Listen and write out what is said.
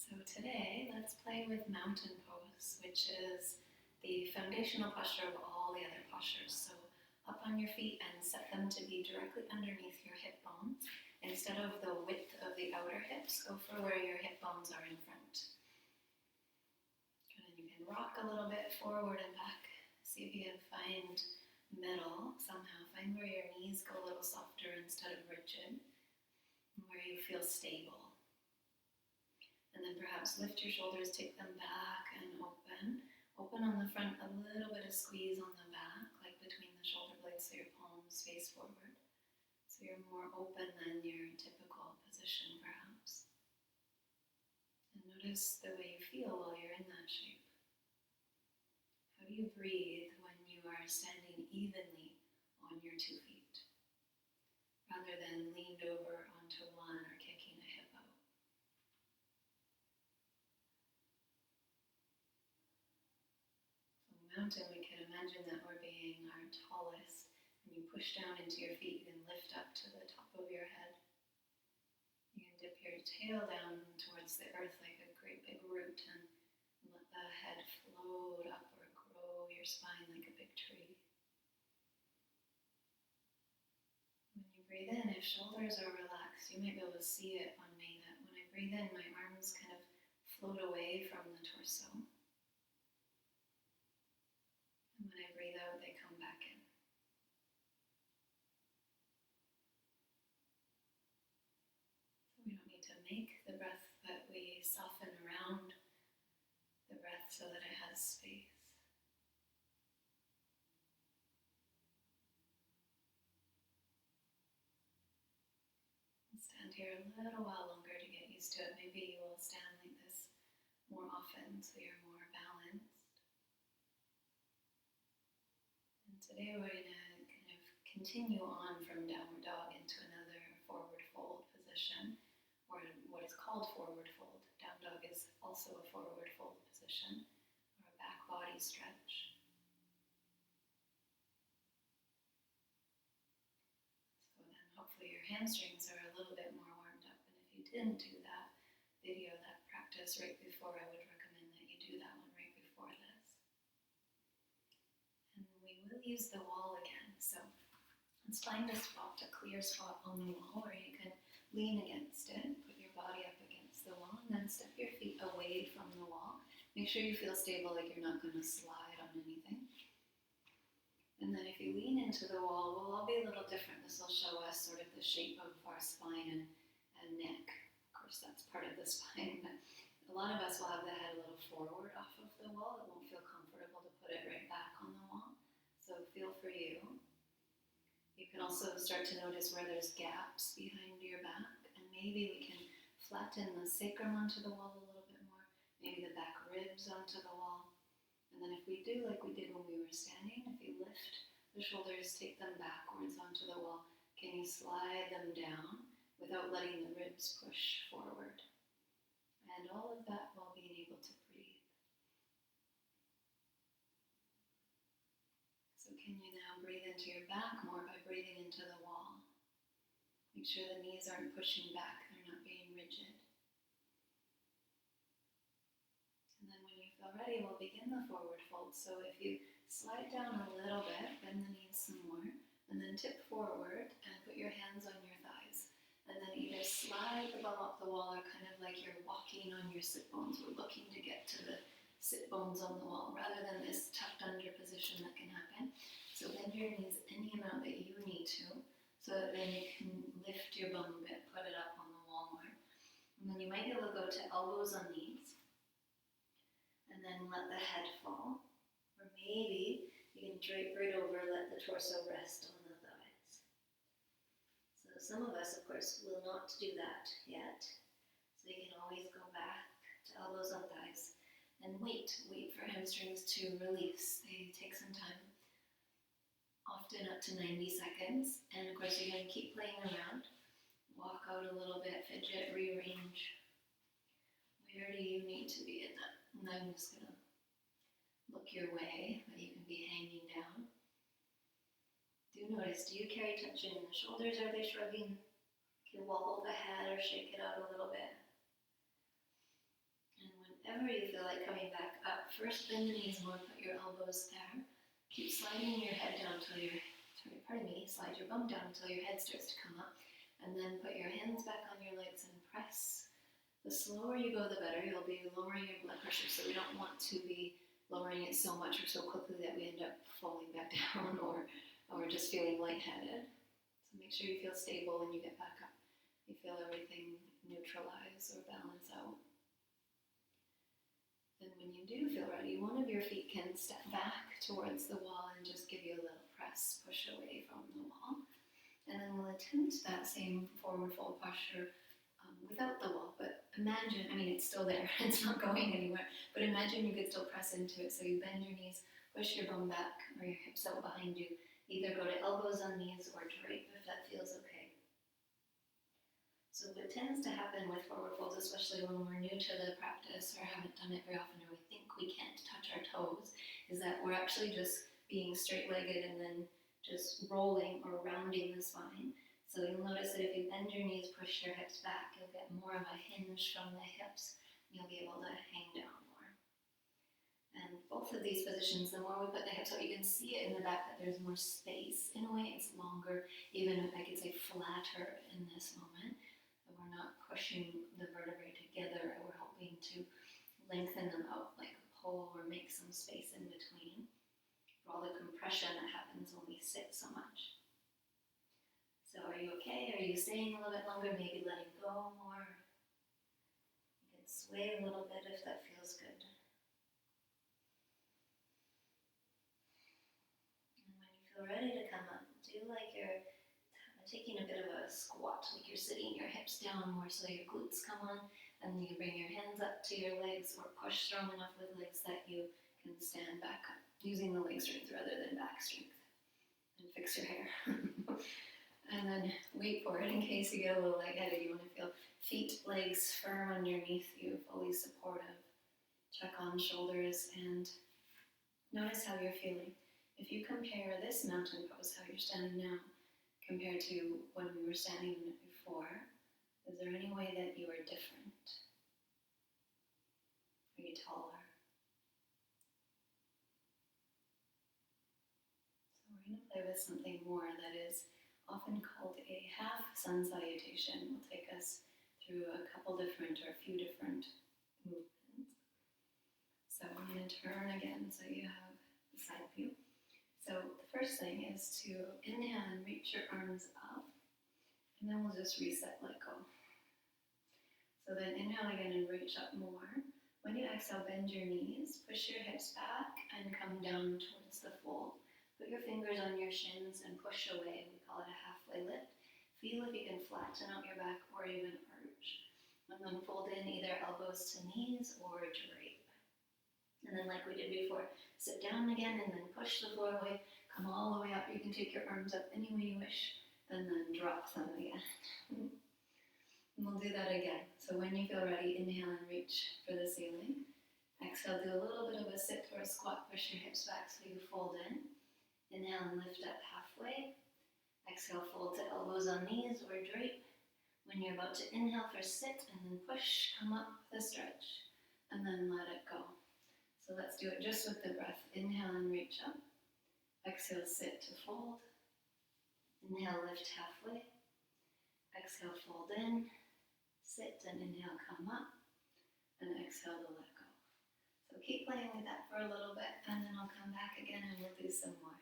So today, let's play with mountain pose, which is the foundational posture of all the other postures. So up on your feet and set them to be directly underneath your hip bones. Instead of the width of the outer hips, go for where your hip bones are in front. And then you can rock a little bit forward and back. See if you can find middle somehow. Find where your knees go a little softer instead of rigid, and where you feel stable. And then perhaps lift your shoulders, take them back and open. Open on the front, a little bit of squeeze on the back, like between the shoulder blades so your palms face forward. So you're more open than your typical position perhaps. And notice the way you feel while you're in that shape. How do you breathe when you are standing evenly on your 2 feet, rather than leaned over onto one or kicking a hip out? Mountain, we can imagine that we're being our tallest, and you push down into your feet, you can lift up to the top of your head. You can dip your tail down towards the earth like a great big root and let the head float up or grow your spine like a big tree. When you breathe in, if shoulders are relaxed, you might be able to see it on me that when I breathe in, my arms kind of float away from the torso. And when I breathe out, they come back in. So we don't need to make the breath, but we soften around the breath so that it has space. And stand here a little while longer to get used to it. Maybe you will stand like this more often so you're more balanced. Today we're going to kind of continue on from downward dog into another forward fold position, or what is called forward fold. Down dog is also a forward fold position, or a back body stretch. So then hopefully your hamstrings are a little bit more warmed up, and if you didn't do that video, that practice right before, I would recommend that you do that one right before this. We'll use the wall again, so let's find a spot, a clear spot on the wall where you can lean against it, put your body up against the wall, and then step your feet away from the wall. Make sure you feel stable, like you're not going to slide on anything. And then if you lean into the wall, we'll all be a little different. This will show us sort of the shape of our spine and neck. Of course, that's part of the spine, but a lot of us will have the head a little forward off of the wall. It won't feel comfortable to put it right back on the wall. So feel for you. You can also start to notice where there's gaps behind your back, and maybe we can flatten the sacrum onto the wall a little bit more, maybe the back ribs onto the wall. And then if we do like we did when we were standing, if you lift the shoulders, take them backwards onto the wall, can you slide them down without letting the ribs push forward? And all of that while being able to breathe. So can you now breathe into your back more by breathing into the wall? Make sure the knees aren't pushing back, they're not being rigid. And then when you feel ready, we'll begin the forward fold. So if you slide down a little bit, bend the knees some more, and then tip forward and put your hands on your thighs. And then either slide the bum up the wall or kind of like you're walking on your sit bones. We're looking to get to the sit bones on the wall rather than this tucked under position that can happen. So bend your knees any amount that you need to, so that then you can lift your bum a bit, put it up on the wall more. And then you might be able to go to elbows on knees, and then let the head fall. Or maybe you can drape right over, let the torso rest on the thighs. So some of us, of course, will not do that yet. So you can always go back to elbows on thighs. And wait for hamstrings to release. They take some time, often up to 90 seconds. And of course, you're going to keep playing around. Walk out a little bit, fidget, rearrange. Where do you need to be in that? And I'm just going to look your way, but you can be hanging down. Do notice, do you carry tension in the shoulders? Are they shrugging? You can wobble the head or shake it out a little bit. whenever you feel like coming back up, first bend the knees more, put your elbows there. Keep sliding your head down until slide your bum down until your head starts to come up. And then put your hands back on your legs and press. The slower you go, the better. You'll be lowering your blood pressure, so we don't want to be lowering it so much or so quickly that we end up falling back down or just feeling lightheaded. So make sure you feel stable when you get back up. You feel everything neutralize or balance out. And when you do feel ready, one of your feet can step back towards the wall and just give you a little press, push away from the wall. And then we'll attempt that same forward fold posture without the wall. But imagine, it's still there, it's not going anywhere, but imagine you could still press into it. So you bend your knees, push your bum back or your hips out behind you. Either go to elbows on knees or drape if that feels okay. So what tends to happen with forward folds, especially when we're new to the practice or haven't done it very often or we think we can't touch our toes, is that we're actually just being straight-legged and then just rolling or rounding the spine. So you'll notice that if you bend your knees, push your hips back, you'll get more of a hinge from the hips. And you'll be able to hang down more. And both of these positions, the more we put the hips out, you can see it in the back that there's more space. In a way, it's longer, even if I could say flatter in this moment. And we're not pushing the vertebrae together, we're helping to lengthen them out like a pole or make some space in between. For all the compression that happens when we sit so much. So are you okay? Are you staying a little bit longer? Maybe letting go more. You can sway a little bit if that feels good. And when you feel ready to come up, do like you're taking a bit of a squat, like you're sitting your hips down more so your glutes come on, and then you bring your hands up to your legs or push strong enough with legs that you can stand back up, using the leg strength rather than back strength. And fix your hair. And then wait for it in case you get a little lightheaded. You want to feel feet, legs firm underneath you, fully supportive. Check on shoulders and notice how you're feeling. If you compare this mountain pose, how you're standing now, compared to when we were standing in it before, is there any way that you are different? Are you taller? So we're going to play with something more that is often called a half sun salutation. Will take us through a few different movements. So I'm going to turn again so you have the side view. So the first thing is to inhale and reach your arms up, and then we'll just reset, let go. So then inhale again and reach up more. When you exhale, bend your knees, push your hips back, and come down towards the fold. Put your fingers on your shins and push away. We call it a halfway lift. Feel if you can flatten out your back or even arch. And then fold in either elbows to knees or drape. And then like we did before, sit down again and then push the floor away. Come all the way up. You can take your arms up any way you wish and then drop them again. And we'll do that again. So when you feel ready, inhale and reach for the ceiling. Exhale, do a little bit of a sit or a squat. Push your hips back so you fold in. Inhale and lift up halfway. Exhale, fold to elbows on knees or drape. When you're about to inhale for sit and then push, come up with a stretch and then let it go. So let's do it just with the breath. Inhale and reach up. Exhale, sit to fold. Inhale, lift halfway. Exhale, fold in. Sit and inhale, come up. And exhale to let go. So keep playing with that for a little bit and then I'll come back again and we'll do some more.